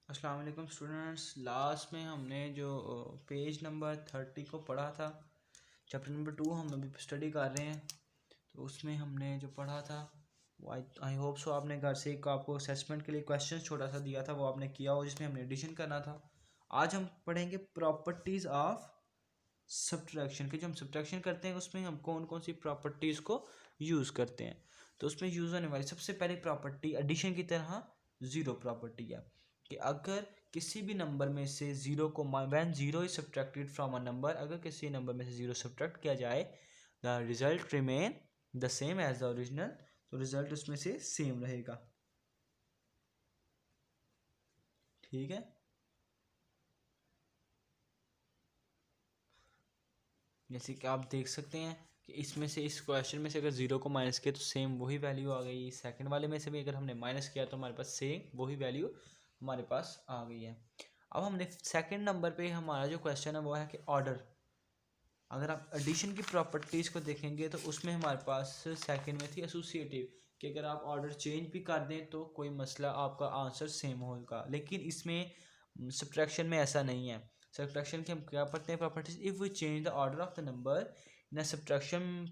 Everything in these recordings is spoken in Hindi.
अस्सलाम वालेकुम स्टूडेंट्स। लास्ट में हमने जो पेज नंबर 30 को पढ़ा था, चैप्टर नंबर 2 हम अभी स्टडी कर रहे हैं। तो उसमें हमने जो पढ़ा था वो आई होप सो आपने घर से एक आपको असेसमेंट के लिए क्वेश्चन छोटा सा दिया था, वो आपने किया हो, जिसमें हमने एडिशन करना था। आज हम पढ़ेंगे प्रॉपर्टीज़ ऑफ सब्ट्रैक्शन के। जो हम सब्ट्रैक्शन करते हैं उसमें हम कौन कौन सी प्रॉपर्टीज़ को यूज़ करते हैं। तो उसमें यूज़ होने वाली सबसे पहली प्रॉपर्टी एडिशन की तरह ज़ीरो प्रॉपर्टी है कि अगर किसी भी नंबर में से ज़ीरो को when zero is subtracted from a number, अगर किसी नंबर में से ज़ीरो सब्ट्रैक्ट किया जाए the result remain the same as the original, तो रिजल्ट उसमें से सेम रहेगा। ठीक है, जैसे कि आप देख सकते हैं कि इसमें से इस क्वेश्चन में से अगर ज़ीरो को माइनस किया तो सेम वही वैल्यू आ गई। सेकंड वाले में से भी अगर हमने माइनस किया तो हमारे पास सेम वही वैल्यू हमारे पास आ गई है। अब हमने सेकंड नंबर पे हमारा जो क्वेश्चन है वो है कि ऑर्डर। अगर आप एडिशन की प्रॉपर्टीज़ को देखेंगे तो उसमें हमारे पास सेकंड में थी एसोसिएटिव, कि अगर आप ऑर्डर चेंज भी कर दें तो कोई मसला, आपका आंसर सेम होगा। लेकिन इसमें सब्ट्रैक्शन में ऐसा नहीं है। सब्ट्रैक्शन के हम क्या पढ़ते हैं properties, if we change the order of the number in a subtraction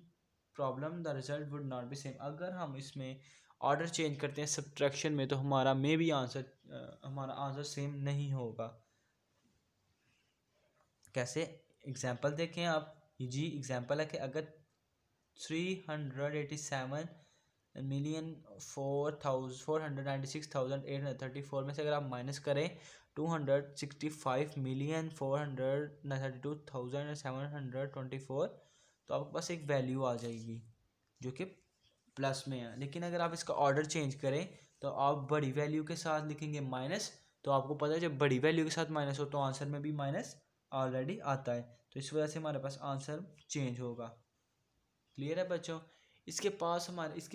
problem the result would not be same. अगर हम इसमें ऑर्डर चेंज करते हैं सब्ट्रैक्शन में तो हमारा मे बी हमारा आंसर सेम नहीं होगा। कैसे? एग्जाम्पल देखें आप। जी एग्जाम्पल है कि अगर 387,496,834 में से अगर आप माइनस करें 265,432,724, तो आपके पास एक वैल्यू आ जाएगी जो कि प्लस में है। लेकिन अगर आप इसका ऑर्डर चेंज करें तो आप बड़ी वैल्यू के साथ लिखेंगे माइनस, तो आपको पता है जब बड़ी वैल्यू के साथ माइनस हो तो आंसर में भी माइनस ऑलरेडी आता है, तो इस वजह से हमारे पास आंसर चेंज होगा। क्लियर है बच्चों? इसके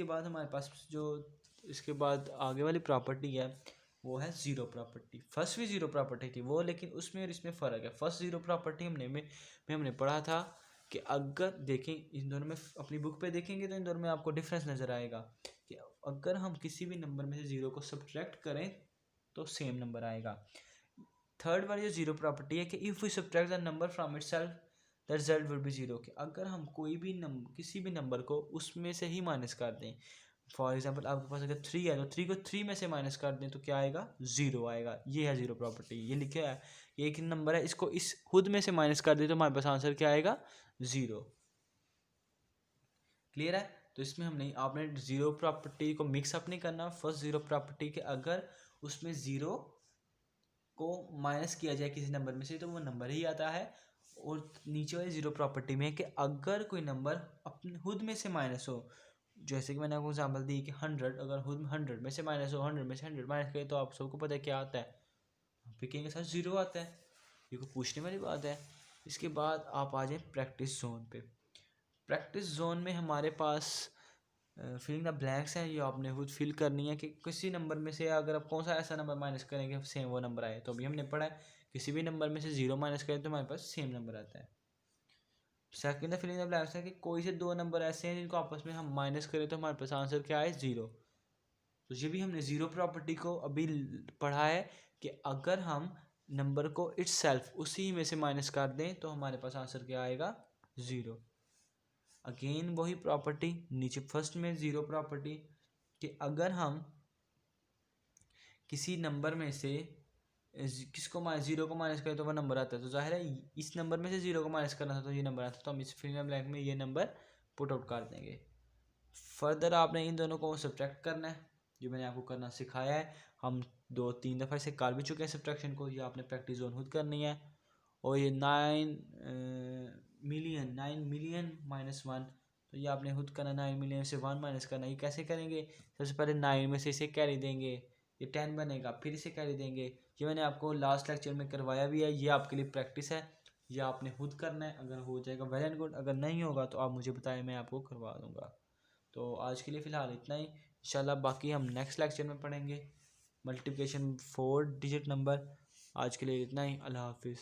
बाद हमारे पास जो इसके बाद आगे वाली प्रॉपर्टी है वो है ज़ीरो प्रॉपर्टी। फर्स्ट भी ज़ीरो प्रॉपर्टी थी वो, लेकिन उसमें और इसमें फ़र्क है। फर्स्ट ज़ीरो प्रॉपर्टी हमने पढ़ा था कि अगर देखें इन दोनों में, अपनी बुक पे देखेंगे तो इन दोनों में आपको डिफरेंस नज़र आएगा कि अगर हम किसी भी नंबर में से ज़ीरो को सब्ट्रैक्ट करें तो सेम नंबर आएगा। थर्ड वाली जो ज़ीरो प्रॉपर्टी है कि if we subtract the number from itself the result will be zero, कि अगर हम कोई भी किसी भी नंबर को उसमें से ही माइनस कर दें। फॉर एग्जांपल आपके पास अगर 3 है तो 3 को 3 में से माइनस कर दें तो क्या आएगा? ज़ीरो आएगा। ये है ज़ीरो प्रॉपर्टी। ये लिखा है कि एक नंबर है, इसको इस खुद में से माइनस कर दें तो हमारे पास आंसर क्या आएगा? ज़ीरो। क्लियर है? तो इसमें हमने आपने ज़ीरो प्रॉपर्टी को मिक्स अप नहीं करना। फर्स्ट ज़ीरो प्रॉपर्टी के अगर उसमें ज़ीरो को माइनस किया जाए किसी नंबर में से तो वो नंबर ही आता है। और नीचे वाली ज़ीरो प्रॉपर्टी में कि अगर कोई नंबर अपने खुद में से माइनस हो, जैसे कि मैंने आपको एग्जांपल दी कि 100, अगर खुद 100 में से माइनस हो, 100 में से 100 माइनस करें तो आप सबको पता है क्या आता है? पिकिंग के साथ ज़ीरो आता है। ये कोई पूछने वाली बात है? इसके बाद आप आ जाए प्रैक्टिस जोन पे। प्रैक्टिस जोन में हमारे पास फिलिंग द ब्लैंक्स हैं, ये आपने खुद फिल करनी है कि किसी नंबर में से अगर आप कौन सा ऐसा नंबर माइनस करेंगे सेम वो नंबर आए। तो अभी हमने पढ़ा है किसी भी नंबर में से ज़ीरो माइनस करें तो हमारे पास सेम नंबर आता है। सेकंड फिलिंग द ब्लैंक्स है कि कोई से दो नंबर ऐसे हैं जिनको आपस में हम माइनस करें तो हमारे पास आंसर क्या है? ज़ीरो। तो ये भी हमने ज़ीरो प्रॉपर्टी को अभी पढ़ा है कि अगर हम नंबर को इट्स सेल्फ उसी में से माइनस कर दें तो हमारे पास आंसर क्या आएगा? ज़ीरो। अगेन वही प्रॉपर्टी नीचे फर्स्ट में ज़ीरो प्रॉपर्टी कि अगर हम किसी नंबर में से किसको माइनस ज़ीरो को माइनस करें तो वह नंबर आता है। तो जाहिर है इस नंबर में से ज़ीरो को माइनस करना था तो ये नंबर आता है, तो हम इस फिंगर ब्लैंक में ये नंबर पुट आउट कर देंगे। फर्दर आपने इन दोनों को सब्ट्रैक्ट करना है, जो मैंने आपको करना सिखाया है। हम 2-3 दफ़ा इसे कर भी चुके हैं सब्ट्रैक्शन को, ये आपने प्रैक्टिस जोन खुद करनी है। और ये 9 मिलियन -1, तो ये आपने खुद करना। 9 मिलियन से 1 माइनस करना। ये कैसे करेंगे? सबसे पहले 9 में से इसे कैरी देंगे, ये 10 बनेगा, फिर इसे कैरी देंगे। ये मैंने आपको लास्ट लेक्चर में करवाया भी है, ये आपके लिए प्रैक्टिस है, ये आपने खुद करना है। अगर हो जाएगा वेल एंड गुड, अगर नहीं होगा तो आप मुझे बताएं, मैं आपको करवा दूँगा। तो आज के लिए फ़िलहाल इतना ही। इंशाल्लाह बाकी हम नेक्स्ट लेक्चर में पढ़ेंगे मल्टीप्लिकेशन 4 डिजिट नंबर। आज के लिए इतना ही। अल्लाह हाफिज़।